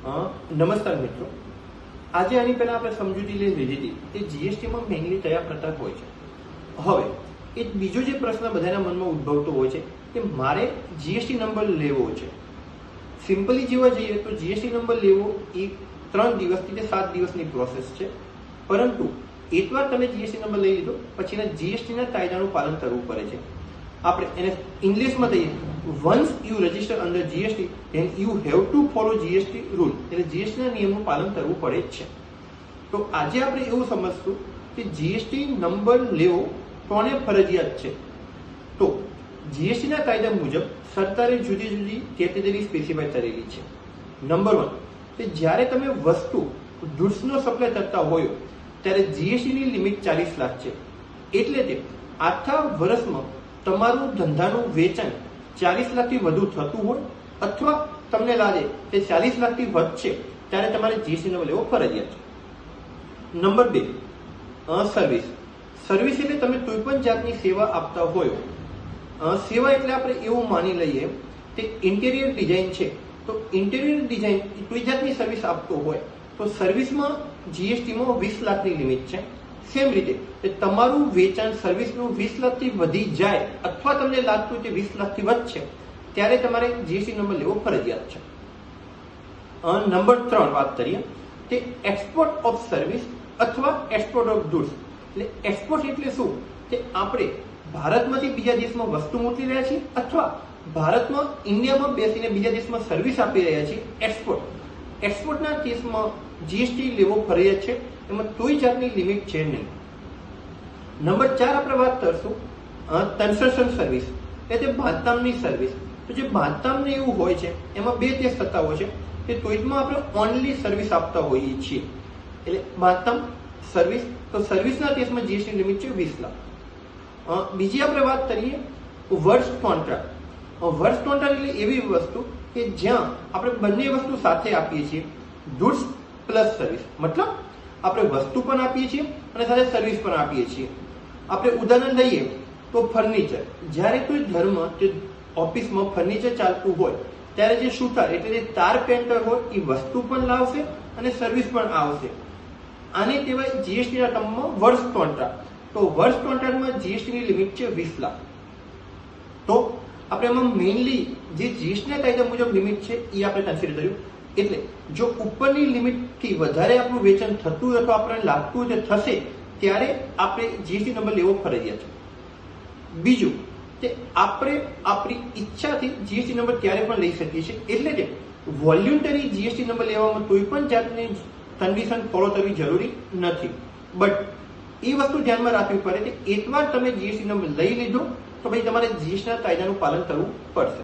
નમસ્કાર મિત્રો, આજે આની પહેલા આપણે સમજૂતી લઈ લીધી હતી કે જીએસટીમાં મેઇનલી કયા પ્રકાર હોય છે. હવે એક બીજો જે પ્રશ્ન બધાના મનમાં ઉદ્ભવતો હોય છે કે મારે જીએસટી નંબર લેવો છે. સિમ્પલી જોવા જઈએ તો જીએસટી નંબર લેવો એ 3 દિવસથી 7 દિવસની પ્રોસેસ છે, પરંતુ એકવાર તમે જીએસટી નંબર લઈ લીધો પછી જીએસટીના કાયદાનું પાલન કરવું પડે છે. આપણે એને ઇંગ્લિશમાં કહીએ, once you register under GST then you have to follow GST rule, એટલે જીએસટીના નિયમનું પાલન કરવું પડે જ છે. તો આજે આપણે એવું સમજશું કે જીએસટી નંબર લેવો કોને ફરજિયાત છે. તો જીએસટીના કાયદા મુજબ સરકારે જુદી જુદી કેટેગરી સ્પેસિફાઈ કરેલી છે. નંબર 1 કે જ્યારે તમે વસ્તુ ગુડ્સનો સપ્લાય કરતા હોય ત્યારે જીએસટીની લિમિટ 40 લાખ છે. એટલે કે આખા વર્ષમાં તમારું ધંધાનું વેચાણ 40 લાખથી વધુ થતું હોય અથવા તમને લાગે કે 40 લાખથી વધશે ત્યારે તમારે જીએસટી નંબર લેવો ફરજિયાત છે. Number 2 service. સર્વિસ એટલે તમે કોઈ પણ જાતની સેવા આપતા હોય. સેવા એટલે આપણે એવું માની લઈએ કે ઇન્ટેરિયર ડિઝાઇન છે, તો ઇન્ટેરિયર ડિઝાઇન કોઈ જાતની સર્વિસ આપતો હોય તો સર્વિસમાં જીએસટીમાં 20 લાખની લિમિટ છે. સેમ રીતે કે તમારું વેચાણ સર્વિસનું 20 લાખથી વધી જાય અથવા તમને લાગતું કે 20 લાખથી વધશે ત્યારે તમારે જીએસટી નંબર લેવો ફરજિયાત છે. નંબર 3 વાત કરીએ કે એક્સપોર્ટ ઓફ સર્વિસ અથવા એક્સપોર્ટ ઓફ ગુડ્સ. એટલે એક્સપોર્ટ એટલે શું કે આપણે ભારતમાંથી બીજા દેશમાં વસ્તુ મોકલી રહ્યા છીએ અથવા ભારતમાં ઇન્ડિયામાં બેસીને બીજા દેશમાં સર્વિસ આપી રહ્યા છીએ. એક્સપોર્ટના કેસમાં જીએસટી લેવો ફરજિયાત છે, એમાં કોઈ જાતની લિમિટ છે નહીં. નંબર 4 આપણે વાત કરશું કન્સ્ટ્રક્શન સર્વિસ, એટલે બાંધકામની સર્વિસ. તો જે બાંધકામને એવું હોય છે એમાં બે કેસ થતા હોય છે કે કોઈકમાં આપણે ઓનલી સર્વિસ આપતા હોઈએ છીએ, એટલે બાંધકામ સર્વિસ. તો સર્વિસના કેસમાં જીએસટી લિમિટ છે 20 લાખ. બીજી આપણે વાત કરીએ વર્ક્સ કોન્ટ્રાક્ટ. વર્ક્સ કોન્ટ્રાક્ટ એટલે એવી વસ્તુ કે જ્યાં આપણે બંને વસ્તુ સાથે આપીએ છીએ, ગુડ્સ પ્લસ સર્વિસ. મતલબ આપણે વસ્તુ પણ આપીએ છીએ અને સાથે સર્વિસ પણ આપીએ છીએ. આપણે ઉદાહરણ લઈએ તો ફર્નિચર. જ્યારે કોઈ ઘરમાં કે ઓફિસમાં ફર્નિચર ચાલતું હોય ત્યારે જે સુથાર એટલે જે તાર પેન્ટર હોય એ વસ્તુ પણ લાવશે અને સર્વિસ પણ આવશે. આને કહેવાય જીએસટીના ટર્મમાં વર્ક્સ કોન્ટ્રાક્ટ. તો વર્ક્સ કોન્ટ્રાક્ટમાં જીએસટીની લિમિટ છે 20 લાખ. તો આપણે એમાં મેઇનલી જે જીએસટીના કાયદા મુજબ લિમિટ છે એ આપણે કન્સિડર કર્યું. એટલે જો ઉપરની લિમિટથી વધારે આપણું વેચાણ થતું હોય તો આપણને લાગતું હોય કે થશે ત્યારે આપણે જીએસટી નંબર લેવો ફરજિયાત છે. બીજું કે આપણે આપણી ઈચ્છાથી જીએસટી નંબર ત્યારે પણ લઈ શકીએ છીએ, એટલે કે વોલ્યુન્ટરી જીએસટી નંબર લેવામાં કોઈ પણ જાતની કન્ડિશન ફોલો કરવી જરૂરી નથી. બટ એ વસ્તુ ધ્યાનમાં રાખવી પડે કે એકવાર તમે જીએસટી નંબર લઈ લીધો તો પછી તમારે જીએસટીના કાયદાનું પાલન કરવું પડશે.